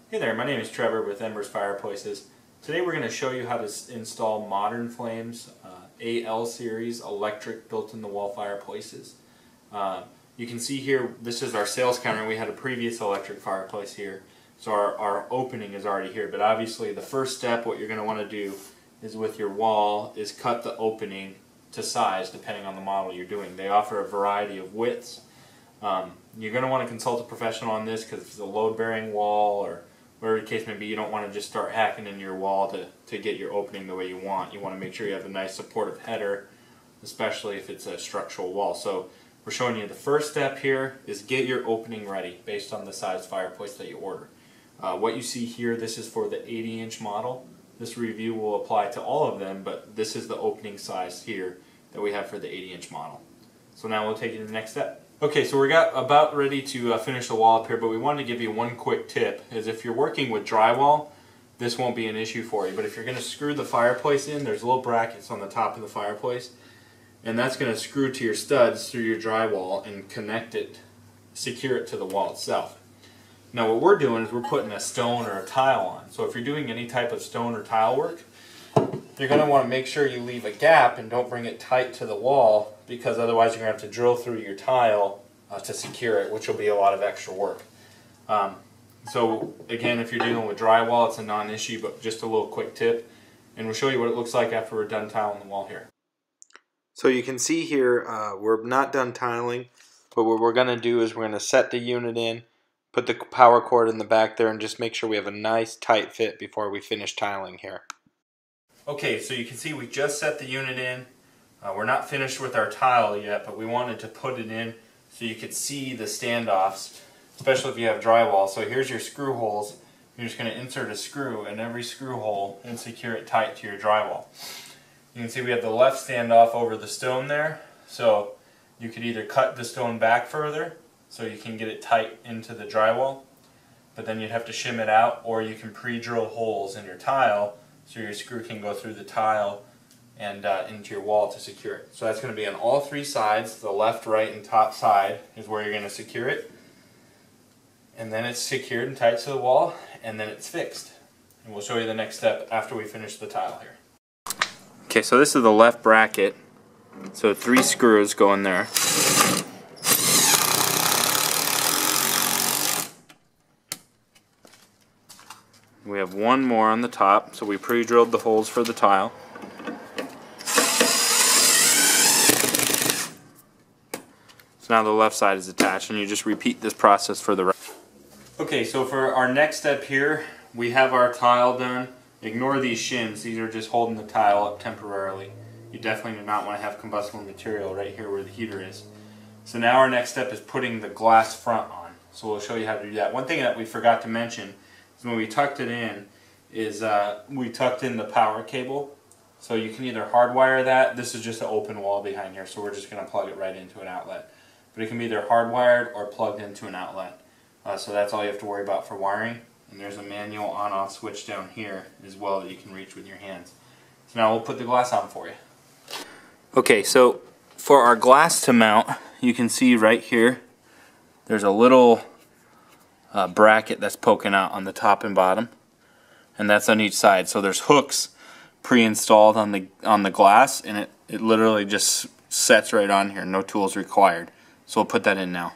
Hey there, my name is Trevor with Embers Fireplaces. Today we're going to show you how to install Modern Flames AL series electric built-in-the-wall fireplaces. You can see here, this is our sales counter. We had a previous electric fireplace here, so our opening is already here. But obviously the first step, what you're going to want to do is with your wall, is cut the opening to size depending on the model you're doing. They offer a variety of widths. You're going to want to consult a professional on this because if it's a load-bearing wall or whatever the case may be, you don't want to just start hacking into your wall to get your opening the way you want. You want to make sure you have a nice supportive header, especially if it's a structural wall. So we're showing you the first step here is get your opening ready based on the size fireplace that you order. What you see here, this is for the 80-inch model. This review will apply to all of them, but this is the opening size here that we have for the 80-inch model. So now we'll take you to the next step. Okay, so we're about ready to finish the wall up here, but we wanted to give you one quick tip, is if you're working with drywall, this won't be an issue for you. But if you're going to screw the fireplace in, there's little brackets on the top of the fireplace, and that's going to screw to your studs through your drywall and connect it, secure it to the wall itself. Now what we're doing is we're putting a stone or a tile on. So if you're doing any type of stone or tile work, you're going to want to make sure you leave a gap and don't bring it tight to the wall, because otherwise you're going to have to drill through your tile to secure it, which will be a lot of extra work. So again, if you're dealing with drywall, it's a non-issue, but just a little quick tip, and we'll show you what it looks like after we're done tiling the wall here. So you can see here we're not done tiling, but what we're going to do is we're going to set the unit in, put the power cord in the back there, and just make sure we have a nice tight fit before we finish tiling here. Okay, so you can see we just set the unit in. We're not finished with our tile yet, but we wanted to put it in so you could see the standoffs, especially if you have drywall. So here's your screw holes. You're just going to insert a screw in every screw hole and secure it tight to your drywall. You can see we have the left standoff over the stone there, so you could either cut the stone back further so you can get it tight into the drywall, but then you'd have to shim it out, or you can pre-drill holes in your tile so your screw can go through the tile and into your wall to secure it. So that's going to be on all three sides. The left, right, and top side is where you're going to secure it. And then it's secured and tight to the wall, and then it's fixed. And we'll show you the next step after we finish the tile here. Okay, so this is the left bracket. So 3 screws go in there. We have one more on the top, so we pre-drilled the holes for the tile. So now the left side is attached, and you just repeat this process for the rest. Okay, so for our next step here, we have our tile done. Ignore these shims, these are just holding the tile up temporarily. You definitely do not want to have combustible material right here where the heater is. So now our next step is putting the glass front on. So we'll show you how to do that. One thing that we forgot to mention is when we tucked it in, we tucked in the power cable. So you can either hardwire that. This is just an open wall behind here, so we're just going to plug it right into an outlet. But it can be either hardwired or plugged into an outlet. So that's all you have to worry about for wiring. And there's a manual on-off switch down here as well that you can reach with your hands. So now we'll put the glass on for you. Okay, so for our glass to mount, you can see right here, there's a little bracket that's poking out on the top and bottom, and that's on each side. So there's hooks pre-installed on the glass, and it literally just sets right on here, no tools required. So we'll put that in now.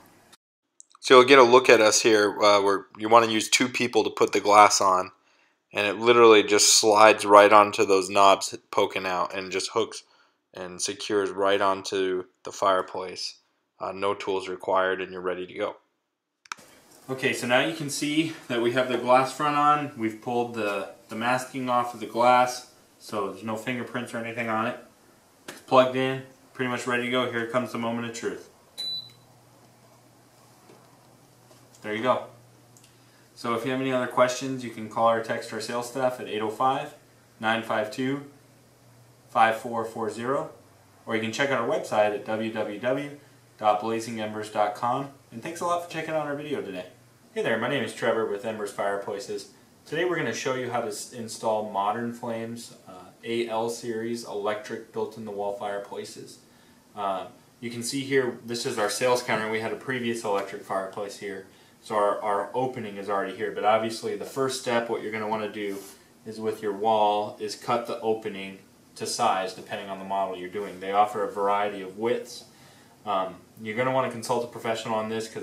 So you'll get a look at us here where you want to use 2 people to put the glass on, and it literally just slides right onto those knobs poking out and just hooks and secures right onto the fireplace. No tools required, and you're ready to go. Okay, so now you can see that we have the glass front on. We've pulled the masking off of the glass, so there's no fingerprints or anything on it. It's plugged in, pretty much ready to go. Here comes the moment of truth. There you go. So if you have any other questions, you can call or text our sales staff at 805-952-5440, or you can check out our website at www.blazingembers.com. And thanks a lot for checking out our video today. Hey there, my name is Trevor with Embers Fireplaces. Today we're going to show you how to install Modern Flames AL series electric built-in-the-wall fireplaces. You can see here, this is our sales counter. We had a previous electric fireplace here. So our opening is already here, but obviously the first step, what you're going to want to do is with your wall is cut the opening to size depending on the model you're doing. They offer a variety of widths. You're going to want to consult a professional on this because